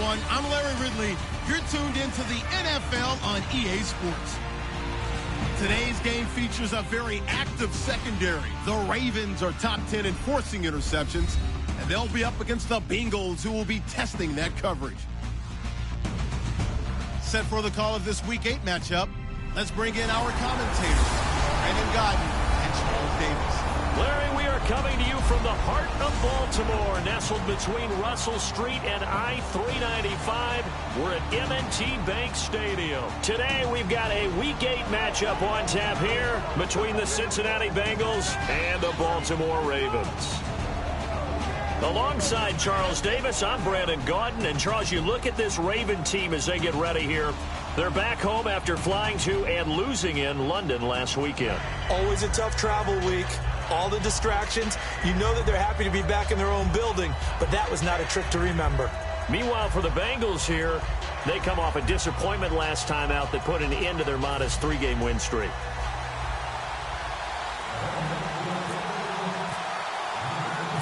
everyone. I'm Larry Ridley. You're tuned into the NFL on EA Sports. Today's game features a very active secondary. The Ravens are top 10 in forcing interceptions, and they'll be up against the Bengals, who will be testing that coverage. Set for the call of this Week 8 matchup, let's bring in our commentators, Brandon Godden and Charles Davis. Larry, we are coming to you from the heart of Baltimore, nestled between Russell Street and I-395. We're at M&T Bank Stadium. Today, we've got a Week 8 matchup on tap here between the Cincinnati Bengals and the Baltimore Ravens. Alongside Charles Davis, I'm Brandon Gaudin. And, Charles, you look at this Raven team as they get ready here. They're back home after flying to and losing in London last weekend. Always a tough travel week. All the distractions. You know that they're happy to be back in their own building, but that was not a trick to remember. Meanwhile, for the Bengals here, they come off a disappointment last time out that put an end to their modest 3-game win streak.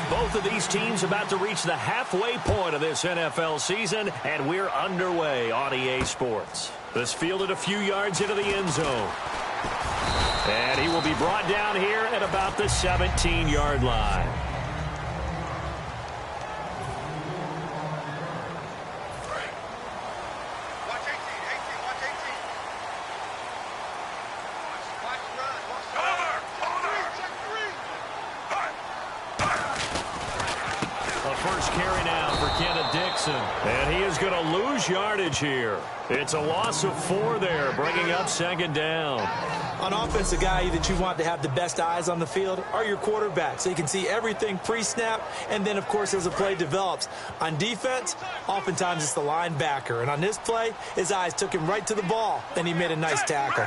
Both of these teams about to reach the halfway point of this NFL season, and we're underway on EA Sports. This fielded a few yards into the end zone. And he will be brought down here at about the 17-yard line. First carry now for Kenneth Dixon. And he is going to lose yardage here. It's a loss of 4 there, bringing up second down. On offense, the guy that you want to have the best eyes on the field are your quarterbacks, so you can see everything pre-snap, and then, of course, as the play develops. On defense, oftentimes it's the linebacker. And on this play, his eyes took him right to the ball, and he made a nice tackle.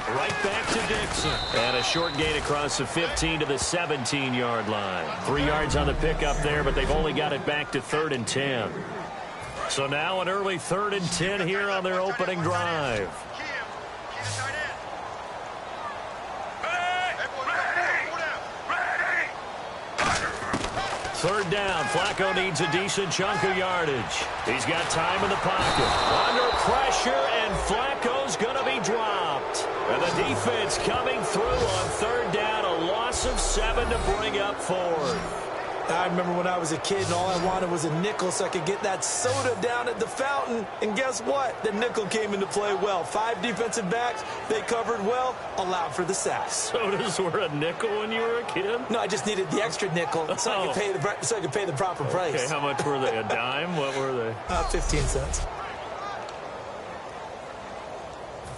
Right back to Dixon. And a short gain across the 15 to the 17-yard line. 3 yards on the pickup there, but they've only got it back to 3rd and 10. So now an early 3rd and 10 here on their opening drive. Third down. Flacco needs a decent chunk of yardage. He's got time in the pocket. Under pressure, and Flacco's going to be dropped. And the defense coming through on 3rd down. A loss of 7 to bring up 4th. I remember when I was a kid and all I wanted was a nickel so I could get that soda down at the fountain. And guess what? The nickel came into play well. 5 defensive backs, they covered well, allowed for the sacks. Sodas were a nickel when you were a kid? No, I just needed the extra nickel so I could pay the proper price. Okay, how much were they? A dime? What were they? 15 cents.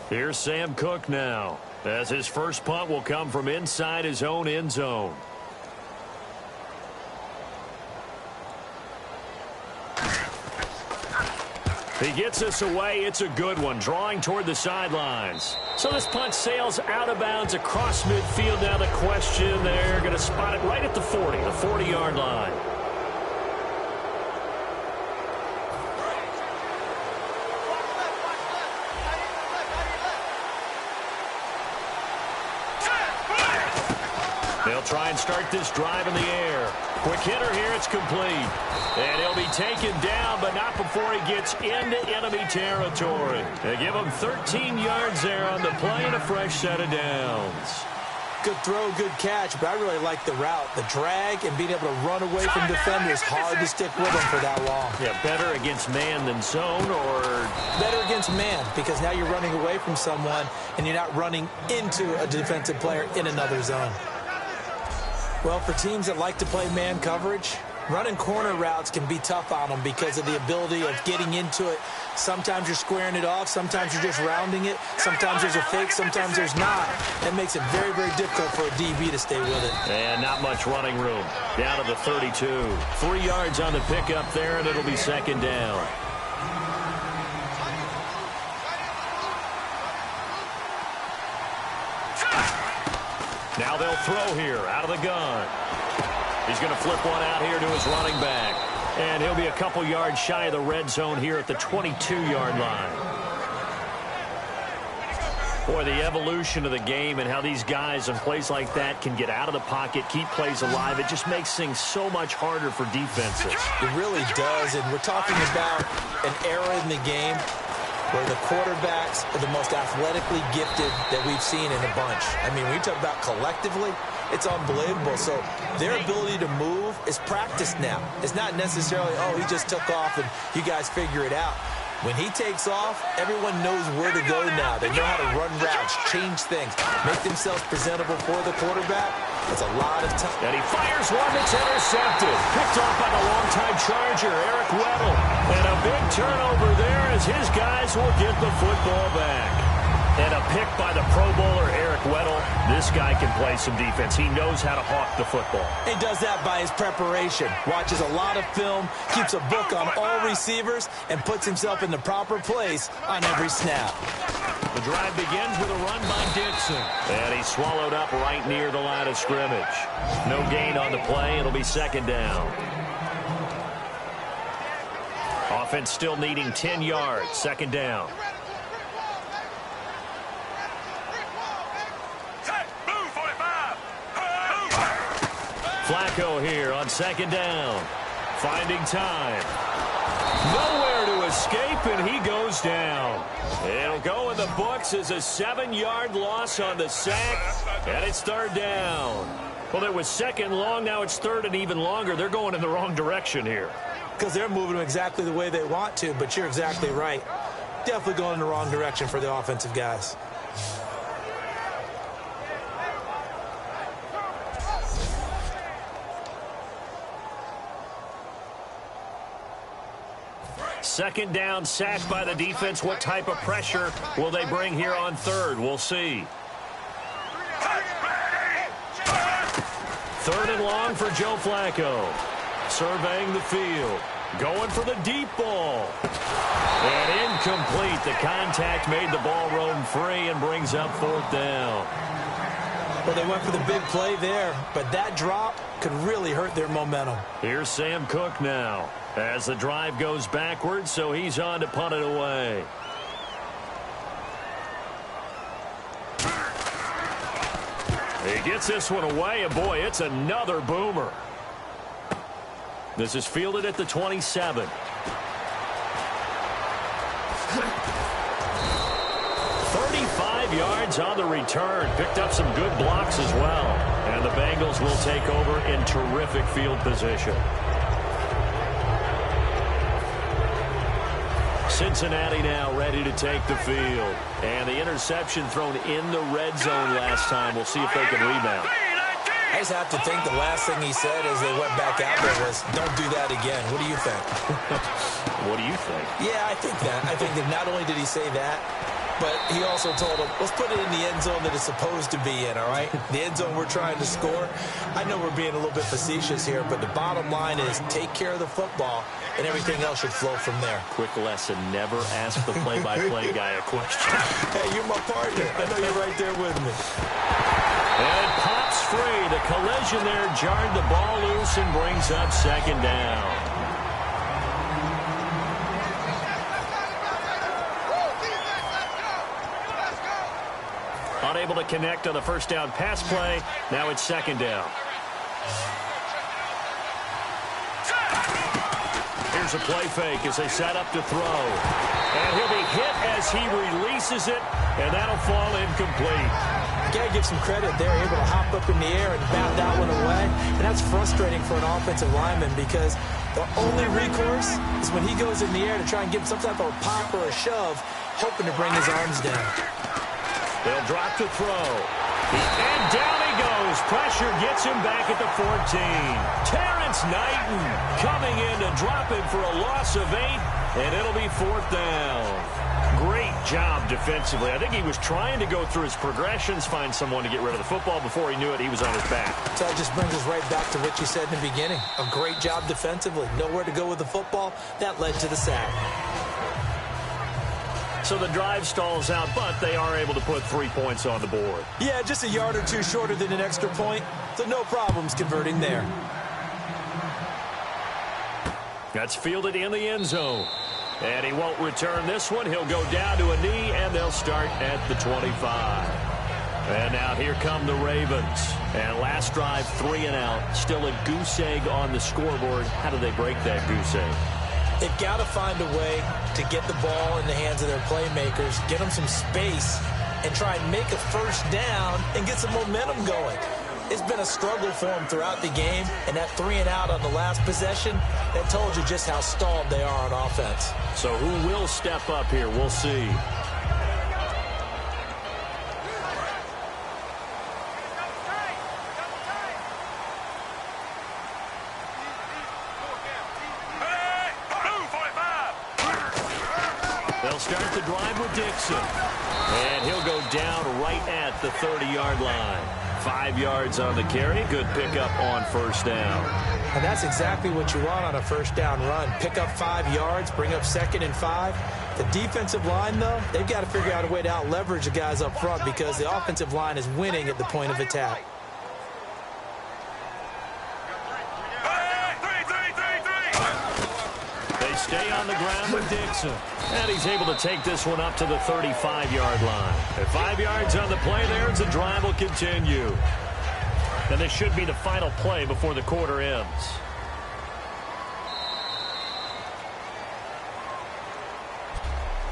Here's Sam Cook now, as his first punt will come from inside his own end zone. He gets us away. It's a good one, drawing toward the sidelines. So this punt sails out of bounds across midfield. Now the question, they're going to spot it right at the 40, the 40-yard line. They'll try and start this drive in the air. Quick hitter here, it's complete. And he'll be taken down, but not before he gets into enemy territory. They give him 13 yards there on the play and a fresh set of downs. Good throw, good catch, but I really like the route. The drag and being able to run away from defenders, hard to stick with them for that long. Yeah, better against man than zone, or? Better against man, because now you're running away from someone and you're not running into a defensive player in another zone. Well, for teams that like to play man coverage, running corner routes can be tough on them because of the ability of getting into it. Sometimes you're squaring it off. Sometimes you're just rounding it. Sometimes there's a fake. Sometimes there's not. That makes it very, very difficult for a DB to stay with it. And not much running room. Down to the 32. 3 yards on the pickup there, and it'll be second down. Now they'll throw here out of the gun. He's going to flip one out here to his running back. And he'll be a couple yards shy of the red zone here at the 22-yard line. Boy, the evolution of the game and how these guys on plays like that can get out of the pocket, keep plays alive, it just makes things so much harder for defenses. It really does, and we're talking about an era in the game where the quarterbacks are the most athletically gifted that we've seen in a bunch. I mean, when you talk about collectively, it's unbelievable. So their ability to move is practiced now. It's not necessarily, oh, he just took off and you guys figure it out. When he takes off, everyone knows where to go now. They know how to run routes, change things, make themselves presentable for the quarterback. That's a lot of time. And he fires one that's intercepted. Picked off by the longtime Charger, Eric Weddle. And a big turnover there as his guys will get the football back. And a pick by the Pro Bowler, Eric Weddle. This guy can play some defense. He knows how to hawk the football. He does that by his preparation. Watches a lot of film, keeps a book on all receivers, and puts himself in the proper place on every snap. The drive begins with a run by Dixon. And he's swallowed up right near the line of scrimmage. No gain on the play. It'll be second down. Offense still needing 10 yards. Second down. Flacco here on second down. Finding time. Nowhere to escape, and he goes down. It'll go in the books as a 7-yard loss on the sack, and it's third down. Well, it was second long. Now it's third and even longer. They're going in the wrong direction here. Because they're moving exactly the way they want to, but you're exactly right. Definitely going in the wrong direction for the offensive guys. Second down, sacked by the defense. What type of pressure will they bring here on third? We'll see. Third and long for Joe Flacco. Surveying the field. Going for the deep ball. And incomplete. The contact made the ball roam free and brings up fourth down. Well, they went for the big play there, but that drop could really hurt their momentum. Here's Sam Cook now as the drive goes backwards, so he's on to punt it away. He gets this one away, and boy, it's another boomer. This is fielded at the 27. 35 yards on the return. Picked up some good blocks as well. And the Bengals will take over in terrific field position. Cincinnati now ready to take the field. And the interception thrown in the red zone last time. We'll see if they can rebound. I just have to think the last thing he said as they went back out there was, don't do that again. What do you think? What do you think? Yeah, I think that. I think that not only did he say that, but he also told him, let's put it in the end zone that it's supposed to be in, all right? The end zone we're trying to score. I know we're being a little bit facetious here, but the bottom line is take care of the football, and everything else should flow from there. Quick lesson, never ask the play-by-play guy a question. Hey, you're my partner. I know you're right there with me. And it pops free. The collision there jarred the ball loose and brings up second down. Unable to connect on the first down pass play. Now it's second down. Here's a play fake as they set up to throw. And he'll be hit as he releases it, and that'll fall incomplete. You got to give some credit. They're able to hop up in the air and bat that one away. And that's frustrating for an offensive lineman because the only recourse is when he goes in the air to try and give him some type of a pop or a shove, hoping to bring his arms down. They'll drop to throw. And down he goes. Pressure gets him back at the 14. Terrence Knighton coming in to drop him for a loss of 8, and it'll be fourth down. Great job defensively. I think he was trying to go through his progressions, find someone to get rid of the football. Before he knew it, he was on his back. So that just brings us right back to what you said in the beginning. A great job defensively. Nowhere to go with the football. That led to the sack. So the drive stalls out, but they are able to put 3 points on the board. Yeah, just a yard or two shorter than an extra point, so no problems converting there. That's fielded in the end zone. And he won't return this one. He'll go down to a knee, and they'll start at the 25. And now here come the Ravens. And last drive, 3 and out. Still a goose egg on the scoreboard. How do they break that goose egg? They've got to find a way to get the ball in the hands of their playmakers, get them some space, and try and make a first down and get some momentum going. It's been a struggle for them throughout the game, and that 3 and out on the last possession, that told you just how stalled they are on offense. So who will step up here? We'll see. They'll start the drive with Dixon. And he'll go down right at the 30-yard line. 5 yards on the carry. Good pickup on first down. And that's exactly what you want on a first down run. Pick up 5 yards, bring up 2nd and 5. The defensive line, though, they've got to figure out a way to out-leverage the guys up front because the offensive line is winning at the point of attack. They stay on the ground with Dixon. And he's able to take this one up to the 35-yard line. At 5 yards on the play there, the drive will continue. And this should be the final play before the quarter ends.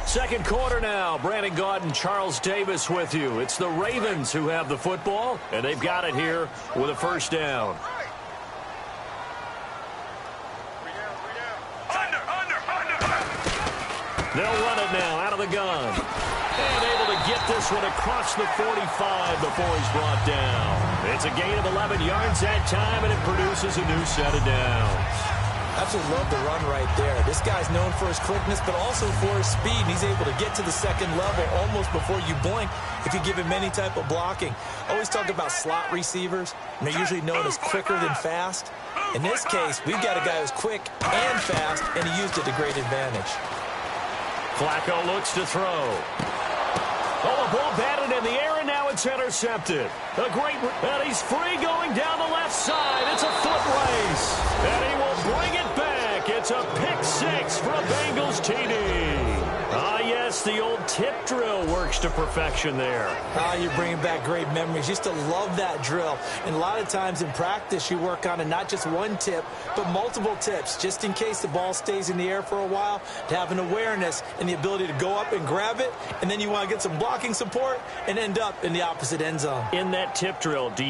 Second quarter now. Brandon Gaudin and Charles Davis with you. It's the Ravens who have the football, and they've got it here with a first down. They'll run it now out of the gun. And able to get this one across the 45 before he's brought down. It's a gain of 11 yards that time, and it produces a new set of downs. Absolutely love the run right there. This guy's known for his quickness, but also for his speed. He's able to get to the second level almost before you blink if you give him any type of blocking. Always talk about slot receivers, and they're usually known as quicker than fast. In this case, we've got a guy who's quick and fast, and he used it to great advantage. Flacco looks to throw. Oh, the ball batted in the air, and now it's intercepted. And he's free going down the left side. It's a foot race. And he will bring it back. It's a pick six for a Bengals TD. Ah, yes, the old tip drill works to perfection there. Ah, you're bringing back great memories. Used to love that drill. And a lot of times in practice, you work on it, not just one tip, but multiple tips, just in case the ball stays in the air for a while, to have an awareness and the ability to go up and grab it, and then you want to get some blocking support and end up in the opposite end zone. In that tip drill, what do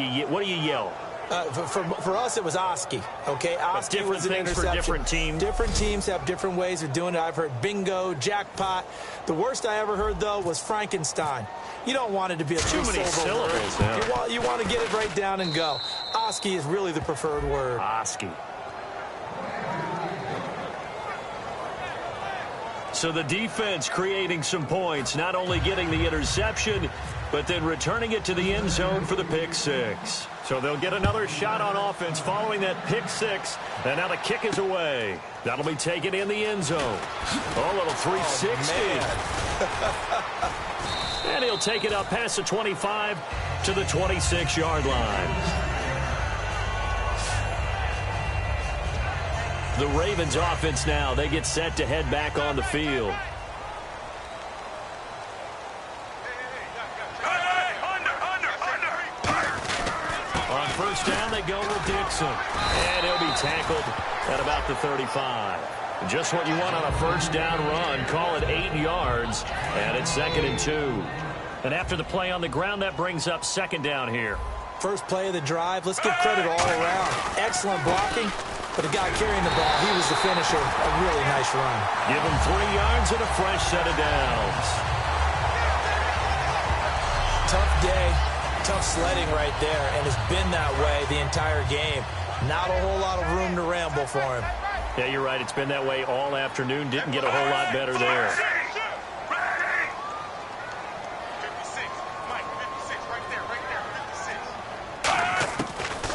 you yell? For us, it was Oski. Okay, Oski was an interception. For different teams. Different teams have different ways of doing it. I've heard bingo, jackpot. The worst I ever heard, though, was Frankenstein. You don't want it to be a too many syllables. Yeah. You want to get it right down and go. Oski is really the preferred word. Oski. So the defense creating some points, not only getting the interception, but then returning it to the end zone for the pick six. So they'll get another shot on offense following that pick six. And now the kick is away. That'll be taken in the end zone. Oh, a little 360. And he'll take it up past the 25 to the 26-yard line. The Ravens offense now, they get set to head back on the field. On first down, they go with Dixon. And he'll be tackled at about the 35. Just what you want on a first down run. Call it 8 yards. And it's 2nd and 2. And after the play on the ground, that brings up 2nd down here. First play of the drive. Let's give credit all around. Excellent blocking. But the guy carrying the ball, he was the finisher. A really nice run. Give him 3 yards and a fresh set of downs. Tough day. Tough sledding right there, and it's been that way the entire game. Not a whole lot of room to ramble for him. Yeah, you're right. It's been that way all afternoon. Didn't get a whole lot better there.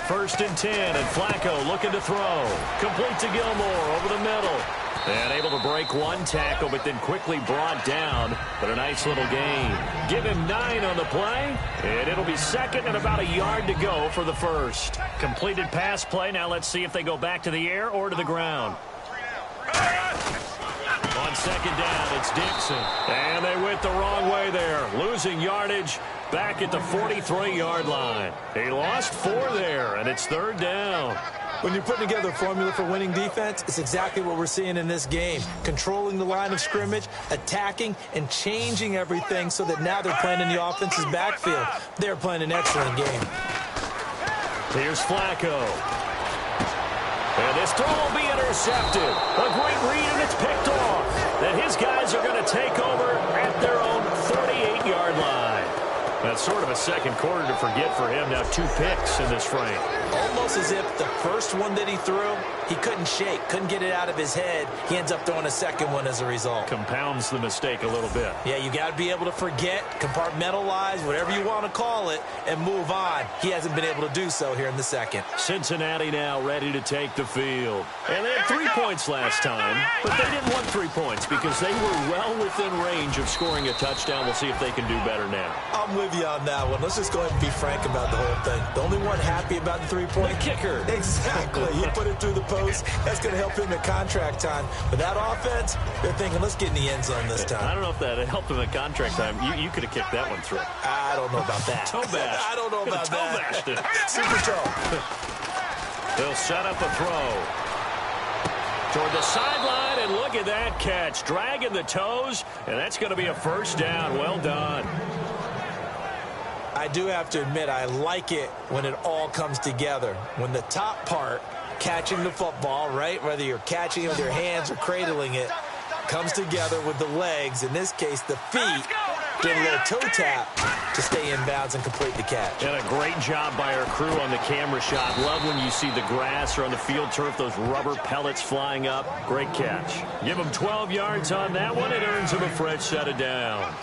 First and 10, and Flacco looking to throw. Complete to Gilmore over the middle. And able to break one tackle, but then quickly brought down. But a nice little gain. Give him 9 on the play. And it'll be 2nd and about a yard to go for the first. Completed pass play. Now let's see if they go back to the air or to the ground. On on second down, it's Dixon. And they went the wrong way there, losing yardage back at the 43-yard line. He lost 4 there, and it's third down. When you're putting together a formula for winning defense, it's exactly what we're seeing in this game. Controlling the line of scrimmage, attacking, and changing everything so that now they're playing in the offense's backfield. They're playing an excellent game. Here's Flacco. And this throw will be intercepted. A great read, and it's picked off. And his guys are going to take over at their own 38-yard line. That's sort of a second quarter to forget for him. Now 2 picks in this frame. Almost as if the first one that he threw, he couldn't shake, couldn't get it out of his head. He ends up throwing a second one as a result. Compounds the mistake a little bit. Yeah, you got to be able to forget, compartmentalize, whatever you want to call it, and move on. He hasn't been able to do so here in the second. Cincinnati now ready to take the field. And they had 3 points last time, but they didn't want 3 points because they were well within range of scoring a touchdown. We'll see if they can do better now. I'm with you on that one. Let's just go ahead and be frank about the whole thing. The only one happy about the 3-point kicker. Exactly. He put it through the post. That's going to help him at contract time. But that offense, they're thinking, let's get in the end zone this time. I don't know if that helped him at contract time. You could have kicked that one through. I don't know about that. Toe bash. I don't know about toe that. bashed it. Super toe. They'll set up a throw toward the sideline, and look at that catch. Dragging the toes, and that's going to be a first down. Well done. I do have to admit, I like it when it all comes together. When the top part, catching the football, right, whether you're catching it with your hands or cradling it, comes together with the legs, in this case the feet, doing a little toe tap to stay in bounds and complete the catch. And a great job by our crew on the camera shot. Love when you see the grass or on the field turf, those rubber pellets flying up. Great catch. Give him 12 yards on that one. It earns him a fresh set of downs.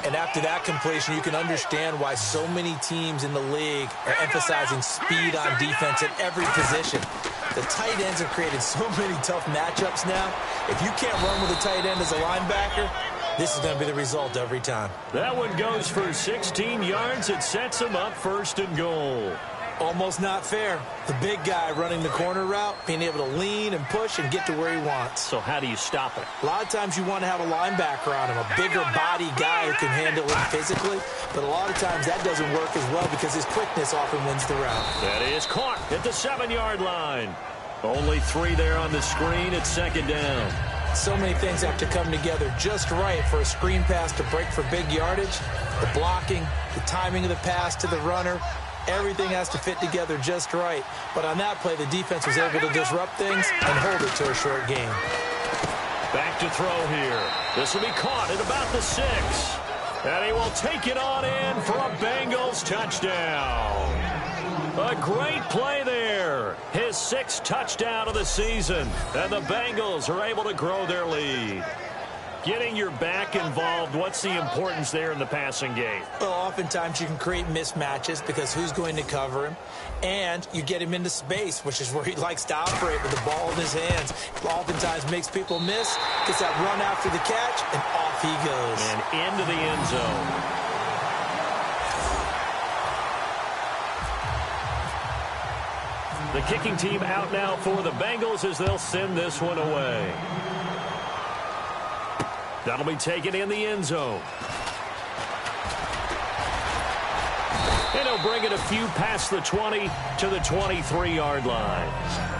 And after that completion, you can understand why so many teams in the league are emphasizing speed on defense at every position. The tight ends have created so many tough matchups now. If you can't run with a tight end as a linebacker, this is going to be the result every time. That one goes for 16 yards. It sets him up first and goal. Almost not fair. The big guy running the corner route, being able to lean and push and get to where he wants. So how do you stop it? A lot of times you want to have a linebacker on him, a bigger body guy who can handle him physically. But a lot of times that doesn't work as well because his quickness often wins the route. That is caught at the 7-yard line. Only 3 there on the screen. It's second down. So many things have to come together just right for a screen pass to break for big yardage. The blocking, the timing of the pass to the runner, everything has to fit together just right. But on that play, the defense was able to disrupt things and hold it to a short game. Back to throw here. This will be caught at about the 6. And he will take it on in for a Bengals touchdown. A great play there. His 6th touchdown of the season. And the Bengals are able to grow their lead. Getting your back involved, what's the importance there in the passing game? Well, oftentimes you can create mismatches because who's going to cover him? And you get him into space, which is where he likes to operate with the ball in his hands. Oftentimes makes people miss, gets that run after the catch, and off he goes. And into the end zone. The kicking team out now for the Bengals as they'll send this one away. That'll be taken in the end zone. And he'll bring it a few past the 20 to the 23-yard line.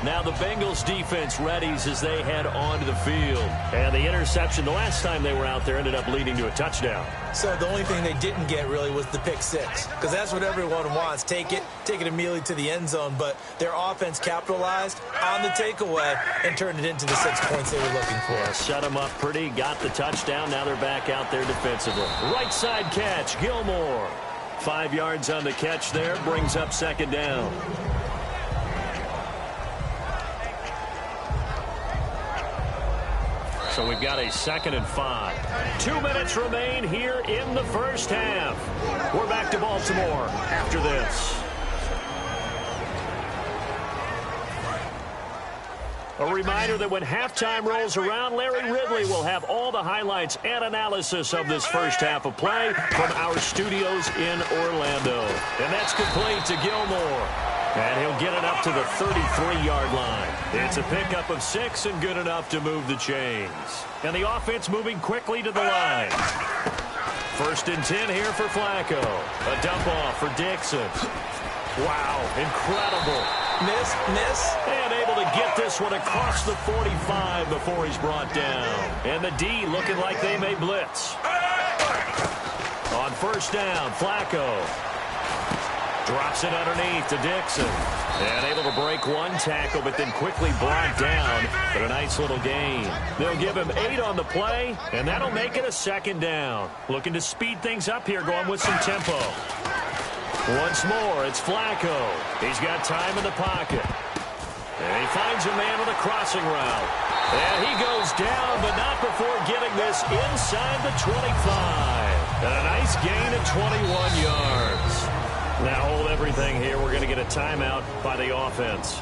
Now the Bengals defense readies as they head onto the field. And the interception the last time they were out there ended up leading to a touchdown. So the only thing they didn't get really was the pick 6. Because that's what everyone wants. Take it immediately to the end zone. But their offense capitalized on the takeaway and turned it into the 6 points they were looking for. Yeah, set them up pretty, got the touchdown. Now they're back out there defensively. Right side catch, Gilmore. 5 yards on the catch there, brings up second down. So we've got a 2nd and 5. 2 minutes remain here in the first half. We're back to Baltimore after this. A reminder that when halftime rolls around, Larry Ridley will have all the highlights and analysis of this first half of play from our studios in Orlando. And that's complete to Gilmore. And he'll get it up to the 33-yard line. It's a pickup of 6 and good enough to move the chains. And the offense moving quickly to the line. 1st and 10 here for Flacco. A dump off for Dixon. Wow, incredible. Miss. And able to get this one across the 45 before he's brought down. And the D looking like they may blitz. On 1st down, Flacco drops it underneath to Dixon. And able to break one tackle, but then quickly brought down. But a nice little gain. They'll give him 8 on the play, and that'll make it a 2nd down. Looking to speed things up here, going with some tempo. Once more, it's Flacco. He's got time in the pocket. And he finds a man with a crossing route. And he goes down, but not before getting this inside the 25. And a nice gain of 21 yards. Now hold everything here. We're going to get a timeout by the offense.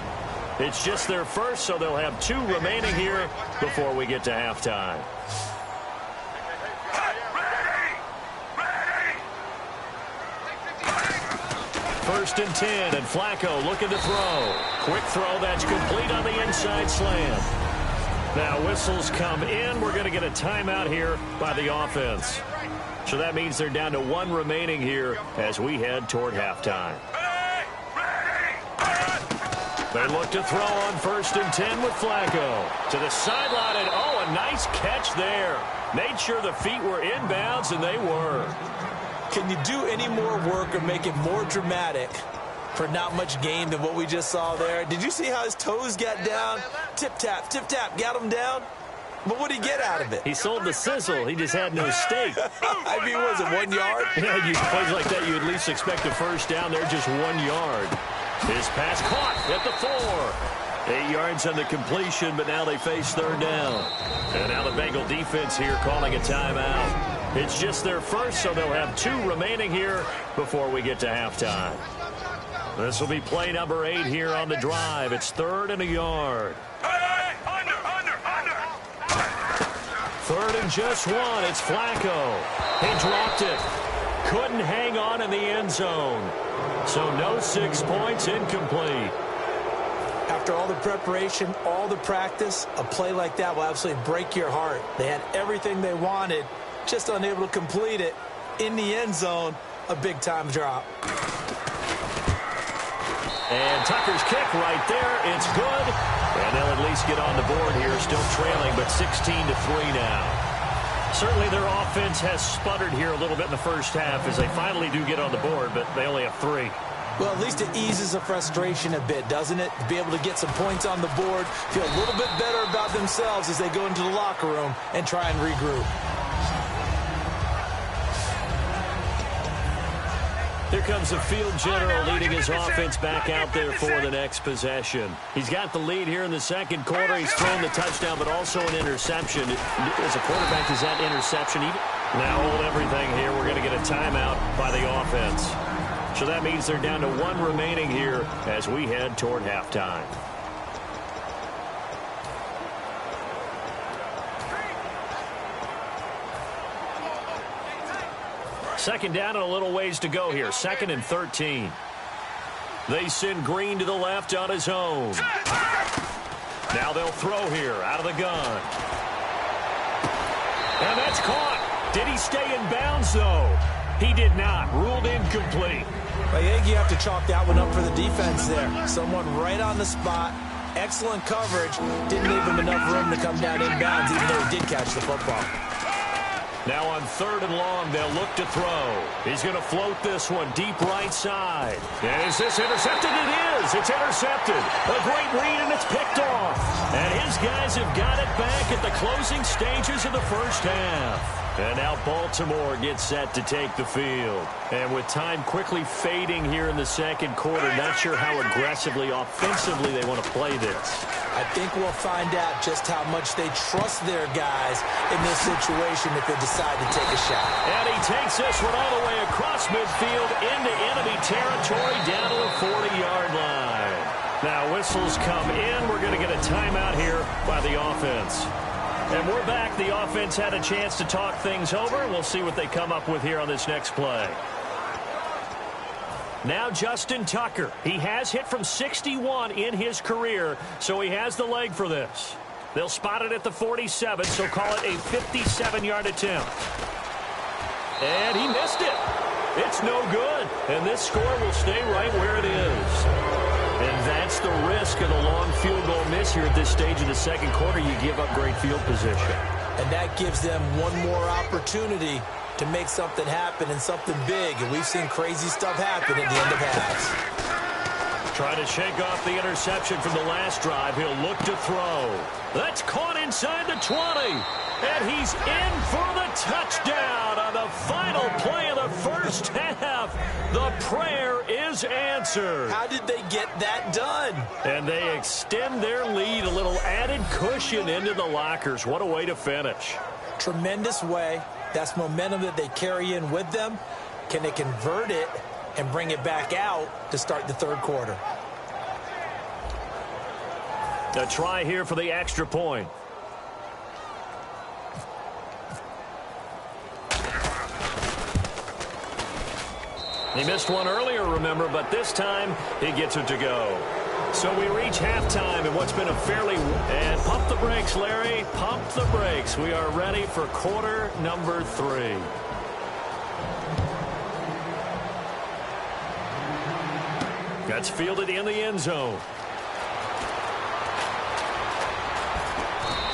It's just their first, so they'll have 2 remaining here before we get to halftime. First and 10, and Flacco looking to throw. Quick throw, that's complete on the inside slant. Now whistles come in. We're going to get a timeout here by the offense. So that means they're down to 1 remaining here as we head toward halftime. They look to throw on 1st and 10 with Flacco. To the sideline, and a nice catch there. Made sure the feet were inbounds, and they were. Can you do any more work or make it more dramatic for not much gain than what we just saw there? Did you see how his toes got down? Tip-tap, got him down. But what did he get out of it? He sold the sizzle. He just had no steak. I mean, was it 1 yard? Yeah, you plays like that, you at least expect a 1st down there, just 1 yard. His pass caught at the 4. 8 yards on the completion, but now they face 3rd down. And now the Bengal defense here calling a timeout. It's just their first, so they'll have 2 remaining here before we get to halftime. This will be play number 8 here on the drive. It's 3rd and a yard. 3rd and just 1. It's Flacco. He dropped it. Couldn't hang on in the end zone. So no 6 points, incomplete. After all the preparation, all the practice, a play like that will absolutely break your heart. They had everything they wanted, just unable to complete it. In the end zone, a big-time drop. And Tucker's kick right there. It's good. And they'll at least get on the board here, still trailing, but 16-3 now. Certainly their offense has sputtered here a little bit in the first half as they finally do get on the board, but they only have 3. Well, at least it eases the frustration a bit, doesn't it? To be able to get some points on the board, feel a little bit better about themselves as they go into the locker room and try and regroup. Here comes the field general leading his offense back out there for the next possession. He's got the lead here in the 2nd quarter. He's thrown the touchdown, but also an interception. As a quarterback, is that interception even? Now hold everything here. We're going to get a timeout by the offense. So that means they're down to 1 remaining here as we head toward halftime. Second down and a little ways to go here. 2nd and 13. They send Green to the left on his own. Now they'll throw here out of the gun. And that's caught. Did he stay in bounds, though? He did not. Ruled incomplete. I think you have to chalk that one up for the defense there. Someone right on the spot. Excellent coverage. Didn't leave him enough room to come down inbounds, even though he did catch the football. Now on 3rd and long, they'll look to throw. He's going to float this one deep right side. And is this intercepted? It is. It's intercepted. A great read, and it's picked off. And his guys have got it back at the closing stages of the first half. And now Baltimore gets set to take the field. And with time quickly fading here in the 2nd quarter, not sure how aggressively, offensively they want to play this. I think we'll find out just how much they trust their guys in this situation if they decide to take a shot. And he takes this one all the way across midfield into enemy territory down to the 40-yard line. Now whistles come in. We're going to get a timeout here by the offense. And we're back. The offense had a chance to talk things over. We'll see what they come up with here on this next play. Now Justin Tucker. He has hit from 61 in his career, so he has the leg for this. They'll spot it at the 47, so call it a 57-yard attempt. And he missed it. It's no good. And this score will stay right where it is. And that's the risk of the long field goal miss here at this stage of the second quarter. You give up great field position. And that gives them one more opportunity to make something happen and something big. And we've seen crazy stuff happen at the end of halves. Trying to shake off the interception from the last drive. He'll look to throw. That's caught inside the 20. And he's in for the touchdown on the final play of the first half. The prayer is answered. How did they get that done? And they extend their lead, a little added cushion into the lockers. What a way to finish. Tremendous way. That's momentum that they carry in with them. Can they convert it and bring it back out to start the third quarter? A try here for the extra point. He missed one earlier, remember, but this time he gets it to go. So we reach halftime in what's been a fairly... And pump the brakes, Larry. Pump the brakes. We are ready for quarter number 3. That's fielded in the end zone.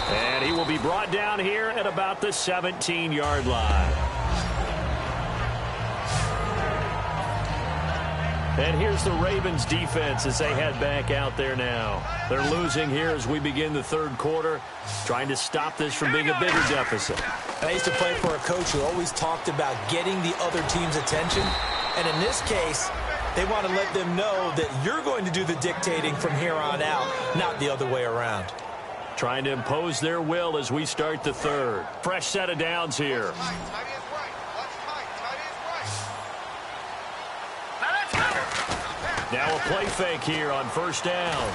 And he will be brought down here at about the 17-yard line. And here's the Ravens defense as they head back out there now. They're losing here as we begin the third quarter, trying to stop this from being a bigger deficit. I used to play for a coach who always talked about getting the other team's attention. And in this case, they want to let them know that you're going to do the dictating from here on out, not the other way around. Trying to impose their will as we start the third. Fresh set of downs here. Now a play fake here on first down.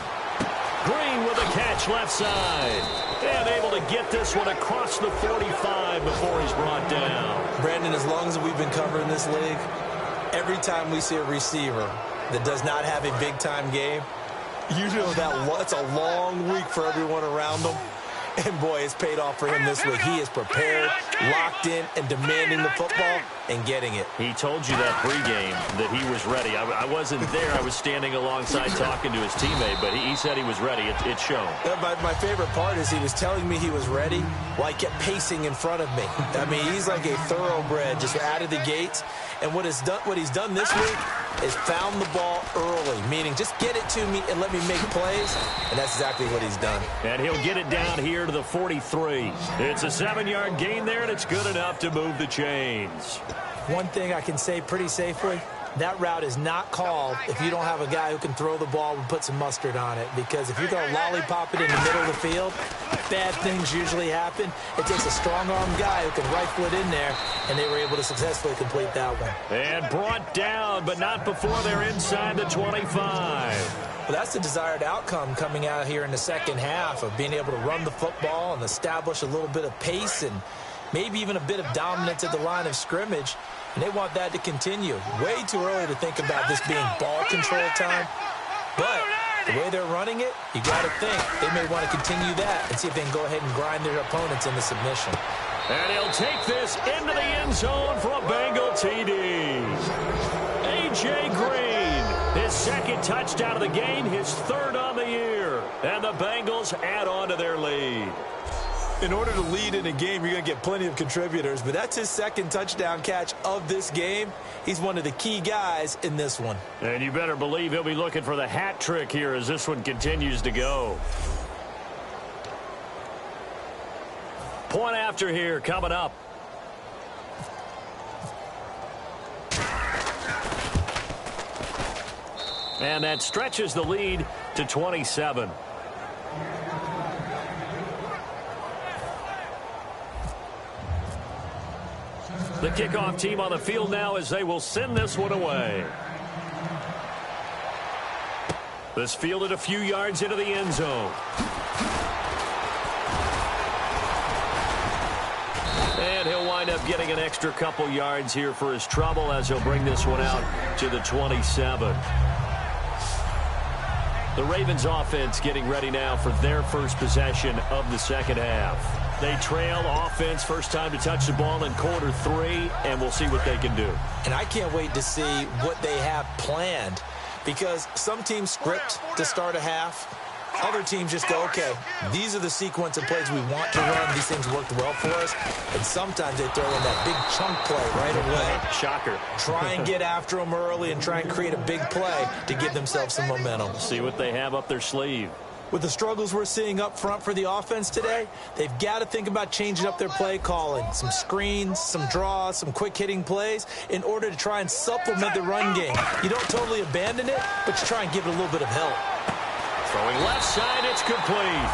Green with a catch left side. And able to get this one across the 45 before he's brought down. Brandon, as long as we've been covering this league, every time we see a receiver that does not have a big-time game, you know that it's a long week for everyone around them. And, boy, it's paid off for him this week. He is prepared, locked in, and demanding the football and getting it. He told you that pregame that he was ready. I wasn't there. I was standing alongside talking to his teammate, but he said he was ready. It showed. My favorite part is he was telling me he was ready while he kept pacing in front of me. I mean, he's like a thoroughbred just out of the gates. And what he's done this week is found the ball early, meaning just get it to me and let me make plays, and that's exactly what he's done. And he'll get it down here to the 43. It's a 7-yard gain there, and it's good enough to move the chains. One thing I can say pretty safely, that route is not called if you don't have a guy who can throw the ball and put some mustard on it, because if you're going to lollipop it in the middle of the field, bad things usually happen. It takes a strong-arm guy who can rifle it in there, and they were able to successfully complete that one. And brought down, but not before they're inside the 25. Well, that's the desired outcome coming out here in the second half of being able to run the football and establish a little bit of pace and maybe even a bit of dominance at the line of scrimmage. And they want that to continue. Way too early to think about this being ball control time. But the way they're running it, you got to think they may want to continue that and see if they can go ahead and grind their opponents into submission. And he'll take this into the end zone for a Bengal TD. A.J. Green, his second touchdown of the game, his third on the year. And the Bengals add on to their lead. In order to lead in a game, you're going to get plenty of contributors, but that's his second touchdown catch of this game. He's one of the key guys in this one. And you better believe he'll be looking for the hat trick here as this one continues to go. Point after here coming up. And that stretches the lead to 27. The kickoff team on the field now as they will send this one away. This fielded a few yards into the end zone. And he'll wind up getting an extra couple yards here for his trouble as he'll bring this one out to the 27. The Ravens offense getting ready now for their first possession of the second half. They trail offense, first time to touch the ball in quarter 3, and we'll see what they can do. And I can't wait to see what they have planned, because some teams script to start a half. Other teams just go, okay, these are the sequence of plays we want to run. These things worked well for us. And sometimes they throw in that big chunk play right away. Shocker. Try and get after them early and try and create a big play to give themselves some momentum. See what they have up their sleeve. With the struggles we're seeing up front for the offense today, they've got to think about changing up their play calling. Some screens, some draws, some quick-hitting plays in order to try and supplement the run game. You don't totally abandon it, but you try and give it a little bit of help. Throwing left side, it's complete.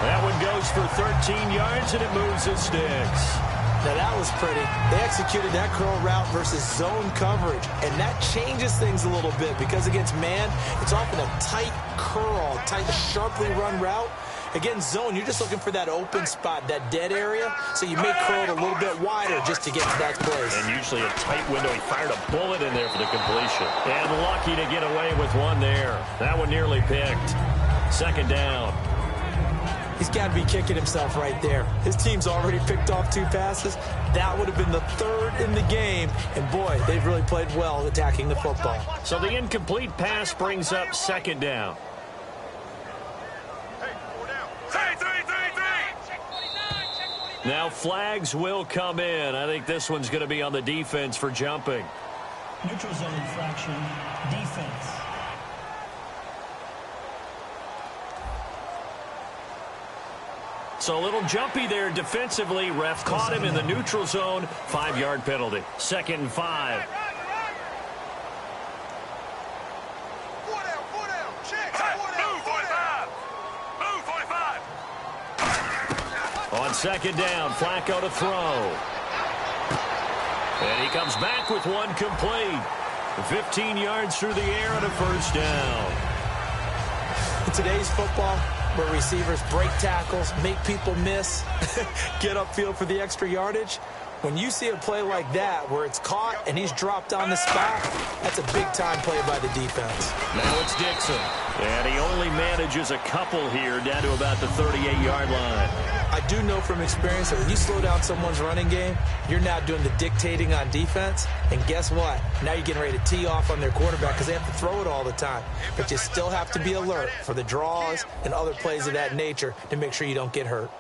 That one goes for 13 yards, and it moves his sticks. Now, that was pretty. They executed that curl route versus zone coverage, and that changes things a little bit because against man, it's often a tight curl, tight, sharply run route. Against zone, you're just looking for that open spot, that dead area, so you may curl it a little bit wider just to get to that place. And usually a tight window. He fired a bullet in there for the completion. And lucky to get away with one there. That one nearly picked. Second down. He's got to be kicking himself right there. His team's already picked off 2 passes. That would have been the 3rd in the game. And, boy, they've really played well attacking the football. So the incomplete pass brings up second down. Now flags will come in. I think this one's going to be on the defense for jumping. Neutral zone infraction, defense. So a little jumpy there defensively. Ref caught him in the neutral zone. 5-yard penalty. 2nd and 5. On second down, Flacco to throw. And he comes back with one complete. 15 yards through the air and a first down. In today's football, where receivers break tackles, make people miss, get upfield for the extra yardage, when you see a play like that where it's caught and he's dropped on the spot, that's a big-time play by the defense. Now it's Dixon. And he only manages a couple here down to about the 38-yard line. I do know from experience that when you slow down someone's running game, you're now doing the dictating on defense. And guess what? Now you're getting ready to tee off on their quarterback because they have to throw it all the time. But you still have to be alert for the draws and other plays of that nature to make sure you don't get hurt.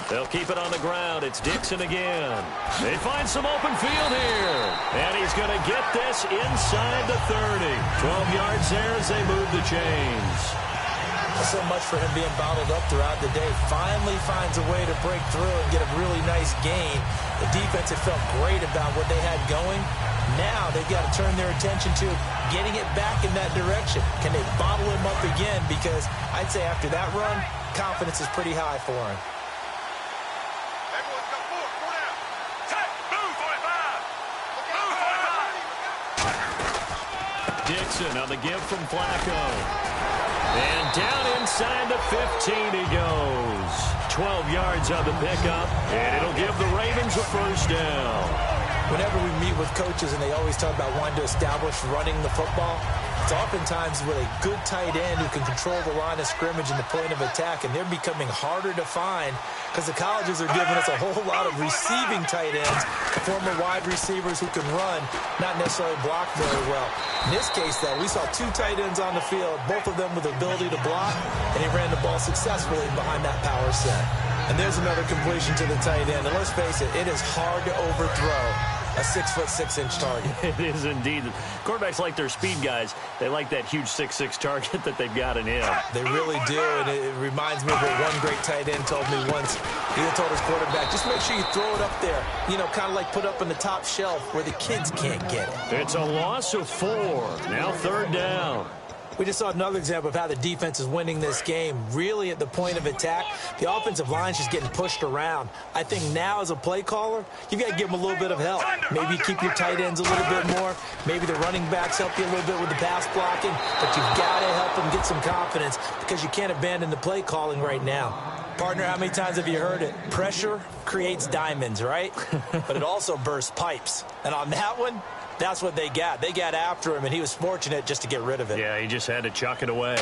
They'll keep it on the ground. It's Dixon again. They find some open field here. And he's going to get this inside the 30. 12 yards there as they move the chains. So much for him being bottled up throughout the day. Finally finds a way to break through and get a really nice gain. The defense had felt great about what they had going. Now they've got to turn their attention to getting it back in that direction. Can they bottle him up again? Because I'd say after that run, confidence is pretty high for him. Dixon on the give from Flacco. And down inside the 15 he goes. 12 yards on the pickup, and it'll give the Ravens a first down. Whenever we meet with coaches and they always talk about wanting to establish running the football, it's oftentimes with a good tight end who can control the line of scrimmage and the point of attack, and they're becoming harder to find because the colleges are giving us a whole lot of receiving tight ends, former wide receivers who can run, not necessarily block very well. In this case, though, we saw 2 tight ends on the field, both of them with the ability to block, and he ran the ball successfully behind that power set. And there's another completion to the tight end. And let's face it, it is hard to overthrow a 6'6" target. It is indeed. Quarterbacks like their speed guys. They like that huge 6'6" target that they've got in him. They really do, and it reminds me of what one great tight end told me once. He told his quarterback, just make sure you throw it up there, you know, kind of like put up on the top shelf where the kids can't get it. It's a loss of 4. Now 3rd down. We just saw another example of how the defense is winning this game. Really at the point of attack, the offensive line's just getting pushed around. I think now as a play caller, you've got to give them a little bit of help. Maybe keep your tight ends a little bit more. Maybe the running backs help you a little bit with the pass blocking. But you've got to help them get some confidence because you can't abandon the play calling right now. Partner, how many times have you heard it? Pressure creates diamonds, right? But it also bursts pipes. And on that one, that's what they got. They got after him, and he was fortunate just to get rid of it. Yeah, he just had to chuck it away.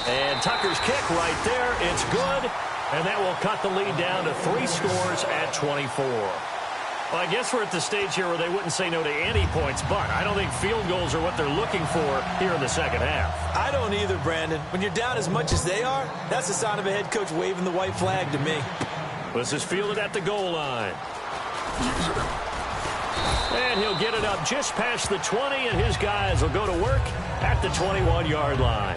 And Tucker's kick right there. It's good. And that will cut the lead down to 3 scores at 24. Well, I guess we're at the stage here where they wouldn't say no to any points, but I don't think field goals are what they're looking for here in the second half. I don't either, Brandon. When you're down as much as they are, that's the sign of a head coach waving the white flag to me. This is fielded at the goal line. And he'll get it up just past the 20, and his guys will go to work at the 21-yard line.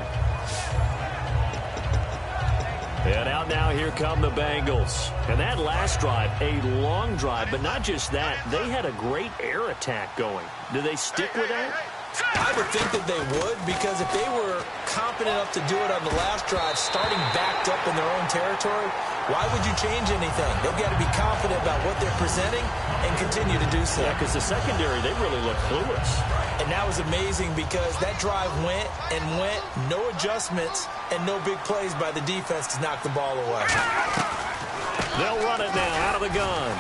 And out now, here come the Bengals. And that last drive, a long drive, but not just that. They had a great air attack going. Do they stick with that? I would think that they would, because if they were confident enough to do it on the last drive, starting backed up in their own territory, why would you change anything? They've got to be confident about what they're presenting and continue to do so. Yeah, because the secondary, they really look clueless. And that was amazing because that drive went and went, no adjustments, and no big plays by the defense to knock the ball away. They'll run it now out of the gun.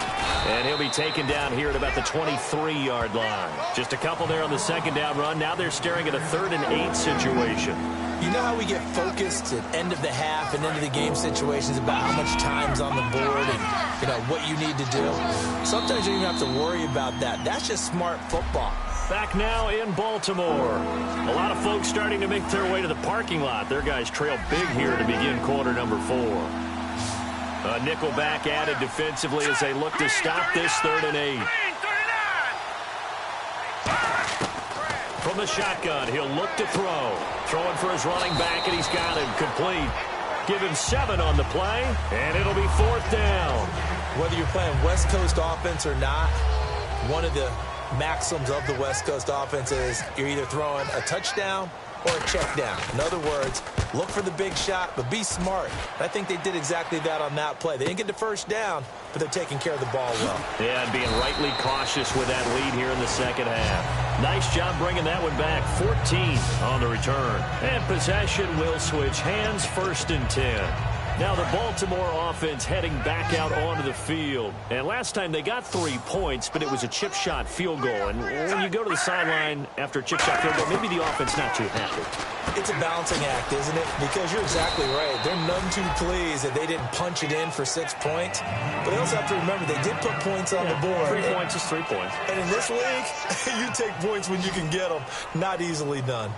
And he'll be taken down here at about the 23-yard line. Just a couple there on the second down run. Now they're staring at a 3rd and 8 situation. You know how we get focused at end of the half and end of the game situations about how much time's on the board and, you know, what you need to do? Sometimes you don't even have to worry about that. That's just smart football. Back now in Baltimore. A lot of folks starting to make their way to the parking lot. Their guys trail big here to begin quarter number 4. A nickel back added defensively as they look to stop this 3rd and 8. From the shotgun, he'll look to throw. Throwing for his running back, and he's got him complete. Give him 7 on the play, and it'll be 4th down. Whether you're playing West Coast offense or not, one of the maxims of the West Coast offense is you're either throwing a touchdown or a check down. In other words, look for the big shot, but be smart. I think they did exactly that on that play. They didn't get the first down, but they're taking care of the ball well. Yeah, and being rightly cautious with that lead here in the second half. Nice job bringing that one back. 14 on the return. And possession will switch hands, 1st and 10. Now the Baltimore offense heading back out onto the field. And last time they got 3 points, but it was a chip shot field goal. And when you go to the sideline after a chip shot field goal, maybe the offense not too happy. It's a balancing act, isn't it? Because you're exactly right. They're none too pleased that they didn't punch it in for 6 points. But they also have to remember they did put points on the board. 3 points is 3 points. And in this league, you take points when you can get them. Not easily done.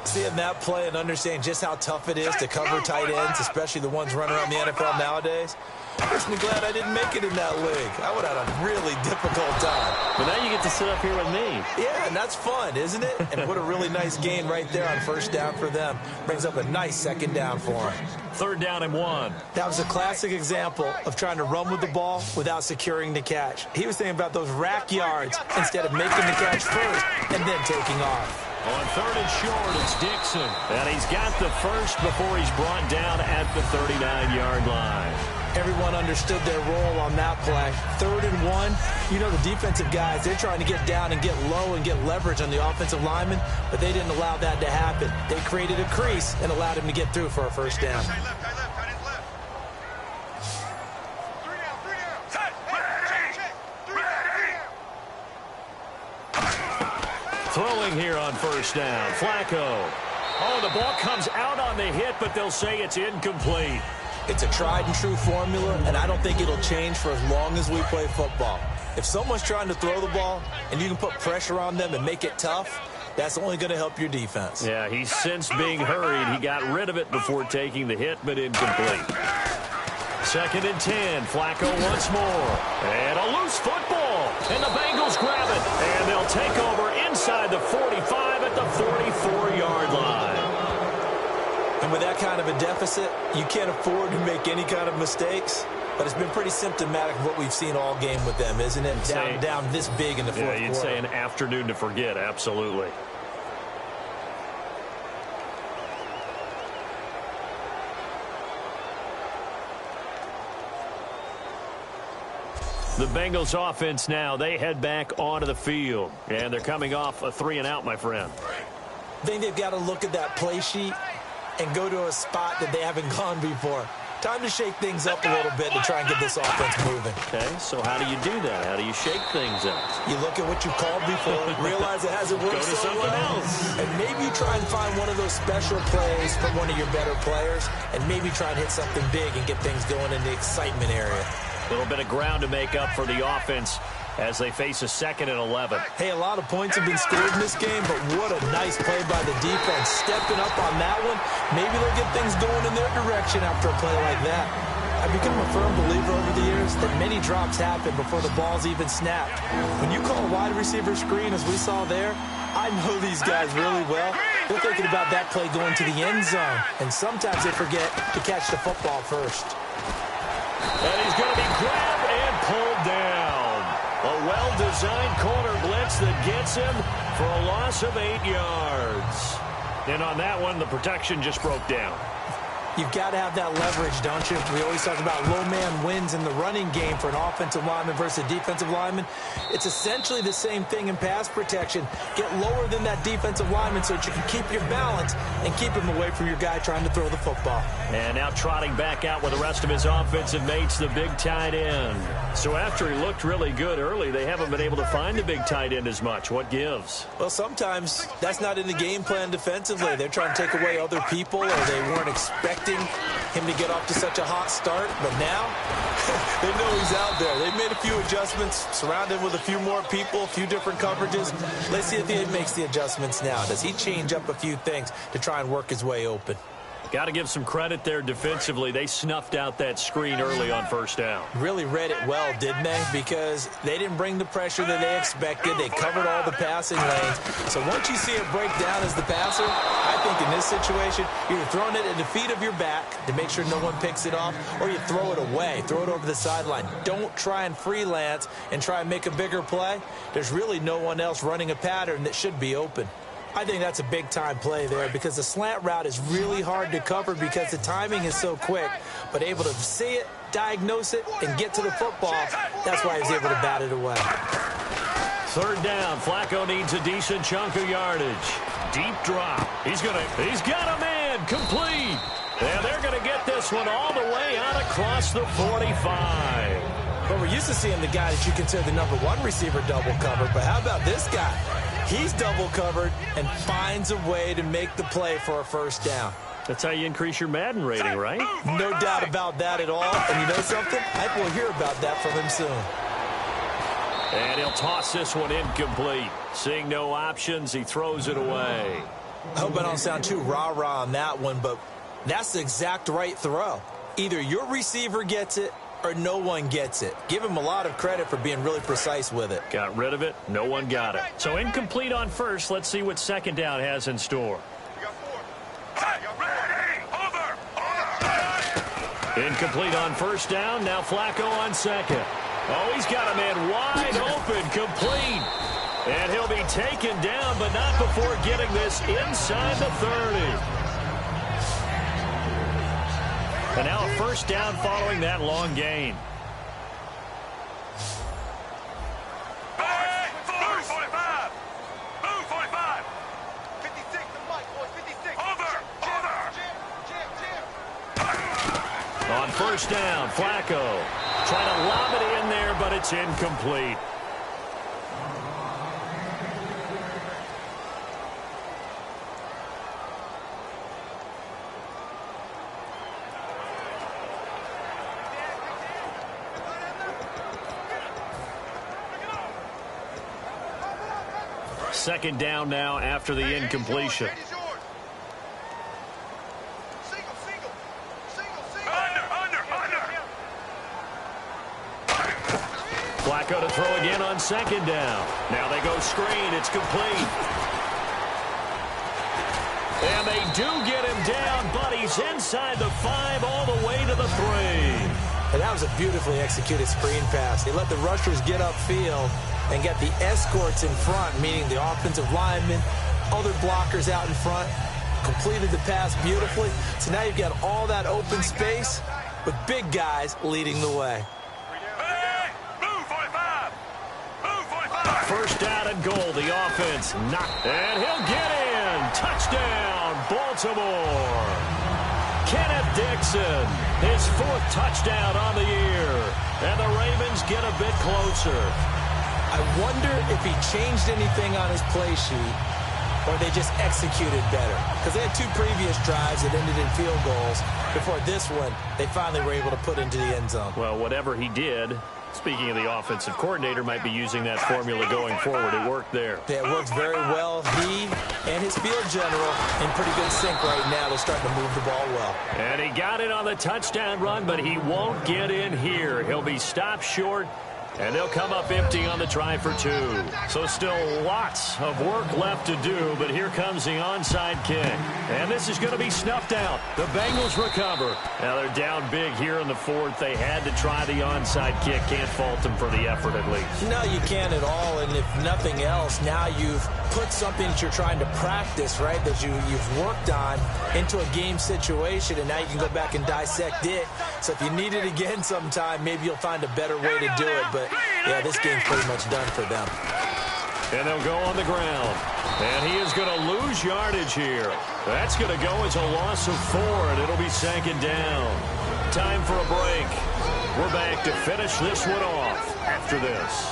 Seeing that play and understanding just how tough it is to cover tight ends, especially the ones running around the NFL nowadays, makes me glad I didn't make it in that league. I would have had a really difficult time. But now you get to sit up here with me. Yeah, and that's fun, isn't it? And what a really nice gain right there on 1st down for them. Brings up a nice 2nd down for them. 3rd down and 1. That was a classic example of trying to run with the ball without securing the catch. He was thinking about those rack yards instead of making the catch first and then taking off. On 3rd and short, it's Dixon. And he's got the first before he's brought down at the 39-yard line. Everyone understood their role on that play. 3rd and 1, you know the defensive guys, they're trying to get down and get low and get leverage on the offensive lineman, but they didn't allow that to happen. They created a crease and allowed him to get through for a 1st down. Throwing here on 1st down, Flacco. Oh, the ball comes out on the hit, but they'll say it's incomplete. It's a tried and true formula, and I don't think it'll change for as long as we play football. If someone's trying to throw the ball and you can put pressure on them and make it tough, that's only going to help your defense. Yeah, he's since being hurried. He got rid of it before taking the hit, but incomplete. 2nd and 10, Flacco once more. And a loose football. And the Bengals grab it. And they'll take over inside the 45 at the 44-yard line. And with that kind of a deficit, you can't afford to make any kind of mistakes. But it's been pretty symptomatic of what we've seen all game with them, isn't it? Down this big in the fourth quarter. Yeah, you'd say an afternoon to forget, absolutely. The Bengals offense now, they head back onto the field. And they're coming off a 3-and-out, my friend. I think they've got to look at that play sheet and go to a spot that they haven't gone before. Time to shake things up a little bit to try and get this offense moving. Okay, so how do you do that? How do you shake things up? You look at what you called before, realize it hasn't worked Go to so something well, else. and maybe you try and find one of those special plays from one of your better players, and maybe try and hit something big and get things going in the excitement area. A little bit of ground to make up for the offense as they face a 2nd and 11. Hey, a lot of points have been scored in this game, but what a nice play by the defense. Stepping up on that one, maybe they'll get things going in their direction after a play like that. I've become a firm believer over the years that many drops happen before the ball's even snapped. When you call a wide receiver screen, as we saw there, I know these guys really well. They're thinking about that play going to the end zone, and sometimes they forget to catch the football first. And he's going to be grabbed and pulled down. A well-designed corner blitz that gets him for a loss of 8 yards. And on that one, the protection just broke down. You've got to have that leverage, don't you? We always talk about low man wins in the running game for an offensive lineman versus a defensive lineman. It's essentially the same thing in pass protection. Get lower than that defensive lineman so that you can keep your balance and keep him away from your guy trying to throw the football. And now trotting back out with the rest of his offensive mates, the big tight end. So after he looked really good early, they haven't been able to find the big tight end as much. What gives? Well, sometimes that's not in the game plan defensively. They're trying to take away other people, or they weren't expecting him to get off to such a hot start. But now, they know he's out there. They've made a few adjustments, surrounded with a few more people, a few different coverages. Let's see if he makes the adjustments now. Does he change up a few things to try and work his way open? Got to give some credit there defensively. They snuffed out that screen early on 1st down. Really read it well, didn't they? Because they didn't bring the pressure that they expected. They covered all the passing lanes. So once you see it break down as the passer, I think in this situation, you're throwing it at the feet of your back to make sure no one picks it off, or you throw it away, throw it over the sideline. Don't try and freelance and try and make a bigger play. There's really no one else running a pattern that should be open. I think that's a big-time play there because the slant route is really hard to cover because the timing is so quick. But able to see it, diagnose it, and get to the football, that's why he's able to bat it away. 3rd down. Flacco needs a decent chunk of yardage. Deep drop. He's got a man. Complete. And they're going to get this one all the way out across the 45. But we're used to seeing the guy that you consider the #1 receiver double covered. But how about this guy? He's double covered and finds a way to make the play for a 1st down. That's how you increase your Madden rating, right? No doubt about that at all. And you know something? I think we'll hear about that from him soon. And he'll toss this one incomplete. Seeing no options, he throws it away. I hope I don't sound too rah-rah on that one, but that's the exact right throw. Either your receiver gets it or no one gets it. Give him a lot of credit for being really precise with it. Got rid of it. No one got it. So incomplete on 1st. Let's see what 2nd down has in store. Incomplete on 1st down. Now Flacco on 2nd. Oh, he's got a man wide open. Complete. And he'll be taken down, but not before getting this inside the 30. And now a 1st down following that long gain. On 1st down, Flacco trying to lob it in there, but it's incomplete. Second down now after the incompletion. Flacco to throw again on 2nd down. Now they go screen. It's complete. And they do get him down, but he's inside the 5 all the way to the 3. And that was a beautifully executed screen pass. They let the rushers get upfield and get the escorts in front, meaning the offensive linemen, other blockers out in front, completed the pass beautifully. So now you've got all that open space with big guys leading the way. Hey, move first down and goal. The offense knocked. And he'll get in. Touchdown, Baltimore. Kenneth Dixon, his 4th touchdown on the year. And the Ravens get a bit closer. I wonder if he changed anything on his play sheet or they just executed better. Because they had 2 previous drives that ended in field goals. Before this one, they finally were able to put into the end zone. Well, whatever he did, speaking of the offensive coordinator, might be using that formula going forward. It worked there. Yeah, it worked very well. He and his field general in pretty good sync right now. They're starting to move the ball well. And he got it on the touchdown run, but he won't get in here. He'll be stopped short. And they'll come up empty on the try for 2. So still lots of work left to do, but here comes the onside kick. And this is going to be snuffed out. The Bengals recover. Now they're down big here in the 4th. They had to try the onside kick. Can't fault them for the effort at least. No, you can't at all. And if nothing else, now you've put something that you're trying to practice, right, that you've worked on into a game situation, and now you can go back and dissect it. So if you need it again sometime, maybe you'll find a better way to do it. But, yeah, this game's pretty much done for them. And they'll go on the ground. And he is going to lose yardage here. That's going to go as a loss of 4, and it'll be 2nd down. Time for a break. We're back to finish this one off after this.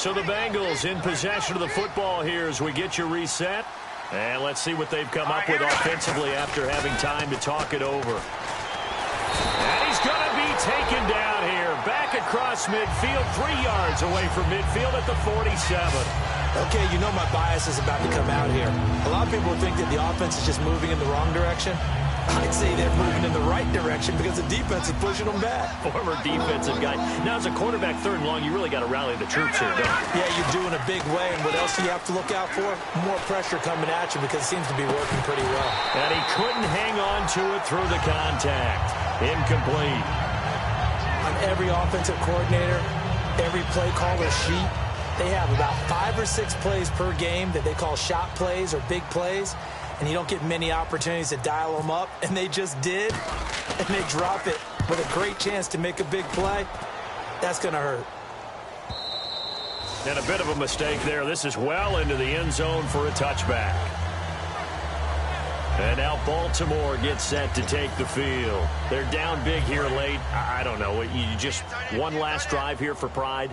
So the Bengals in possession of the football here as we get you reset. And let's see what they've come up with offensively after having time to talk it over. And he's going to be taken down here. Back across midfield, 3 yards away from midfield at the 47. Okay, you know my bias is about to come out here. A lot of people think that the offense is just moving in the wrong direction. I'd say they're moving in the right direction because the defense is pushing them back. Former defensive guy. Now, as a quarterback, 3rd and long, you really got to rally the troops here, don't you? Yeah, you're doing a big way, and what else do you have to look out for? More pressure coming at you because it seems to be working pretty well. And he couldn't hang on to it through the contact. Incomplete. On every offensive coordinator, every play caller sheet, they have about 5 or 6 plays per game that they call shot plays or big plays. And you don't get many opportunities to dial them up, and they just did, and they drop it with a great chance to make a big play. That's going to hurt. And a bit of a mistake there. This is well into the end zone for a touchback. And now Baltimore gets set to take the field. They're down big here late. I don't know. You just one last drive here for pride?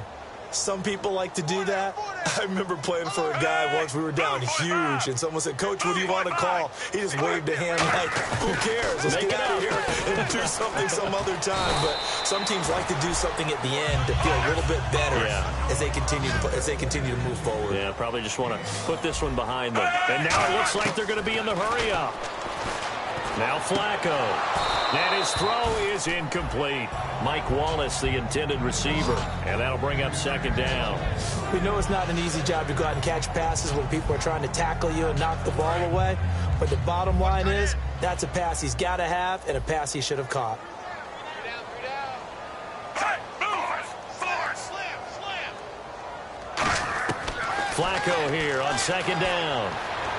Some people like to do that. I remember playing for a guy once. We were down huge, and someone said, "Coach, what do you want to call?" He just waved a hand like, "Who cares? Let's get out of here and do something some other time." But some teams like to do something at the end to feel a little bit better as they continue to move forward. Yeah, probably just want to put this one behind them. And now it looks like they're going to be in the hurry up. Now Flacco. And his throw is incomplete. Mike Wallace, the intended receiver. And that'll bring up 2nd down. We know it's not an easy job to go out and catch passes when people are trying to tackle you and knock the ball away. But the bottom line is, that's a pass he's got to have and a pass he should have caught. Flacco here on 2nd down.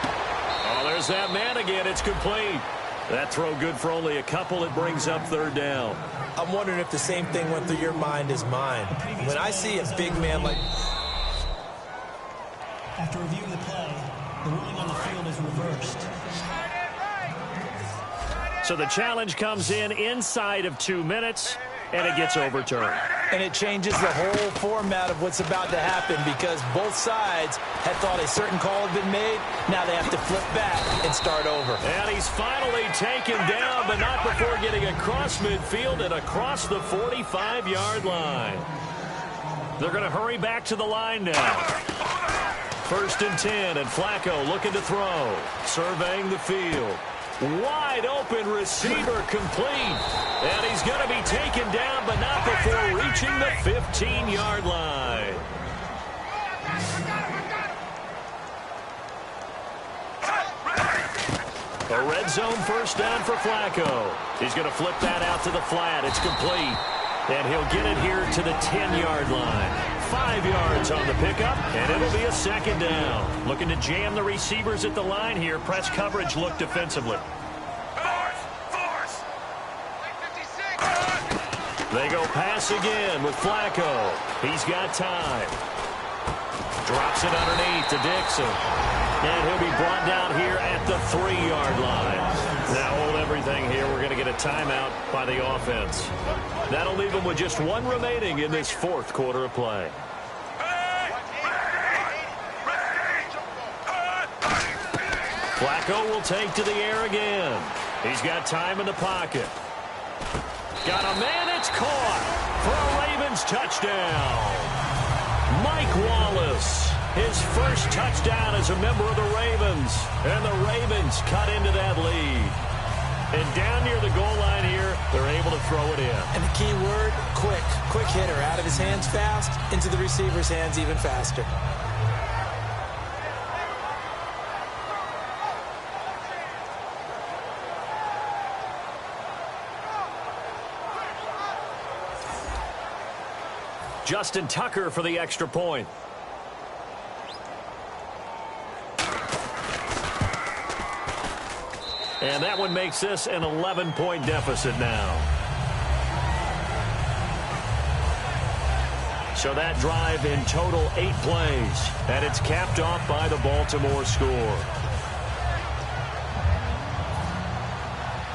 Oh, there's that man again. It's complete. That throw good for only a couple. It brings up 3rd down. I'm wondering if the same thing went through your mind as mine. When I see a big man like... After reviewing the play, the ruling on the field is reversed. So the challenge comes in inside of 2 minutes, and it gets overturned. And it changes the whole format of what's about to happen because both sides had thought a certain call had been made. Now they have to flip back and start over. And he's finally taken down, but not before getting across midfield and across the 45-yard line. They're going to hurry back to the line now. 1st and 10, and Flacco looking to throw. Surveying the field. Wide open receiver complete. And he's going to be taken down, but not before reaching the 15-yard line. A red zone 1st down for Flacco. He's going to flip that out to the flat. It's complete. And he'll get it here to the 10-yard line. 5 yards on the pickup, and it'll be a 2nd down. Looking to jam the receivers at the line here. Press coverage look defensively. They go pass again with Flacco. He's got time. Drops it underneath to Dixon. And he'll be brought down here at the 3-yard line. Now hold everything here. We're going to get a timeout by the offense. That'll leave them with just one remaining in this fourth quarter of play. Flacco will take to the air again. He's got time in the pocket. Got a man, it's caught for a Ravens touchdown. Mike Wallace, his first touchdown as a member of the Ravens. And the Ravens cut into that lead. And down near the goal line here, they're able to throw it in. And the key word, quick. Quick hitter. Out of his hands fast, into the receiver's hands even faster. Justin Tucker for the extra point. And that one makes this an 11-point deficit now. So that drive in total 8 plays. And it's capped off by the Baltimore score.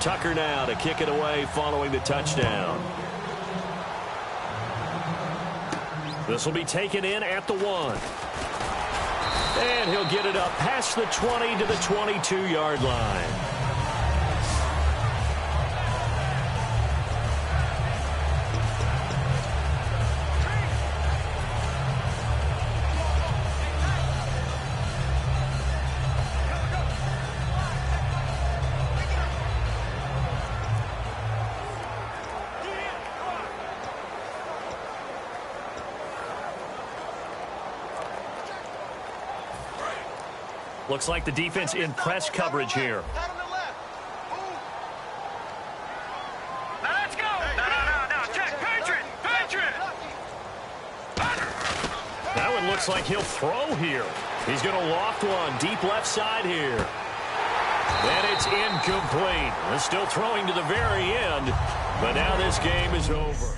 Tucker now to kick it away following the touchdown. This will be taken in at the 1. And he'll get it up past the 20 to the 22-yard line. Looks like the defense in press coverage here. Let's go. No. Check. Patriot. That one looks like he'll throw here. He's going to loft one deep left side here. And it's incomplete. They're still throwing to the very end. But now this game is over.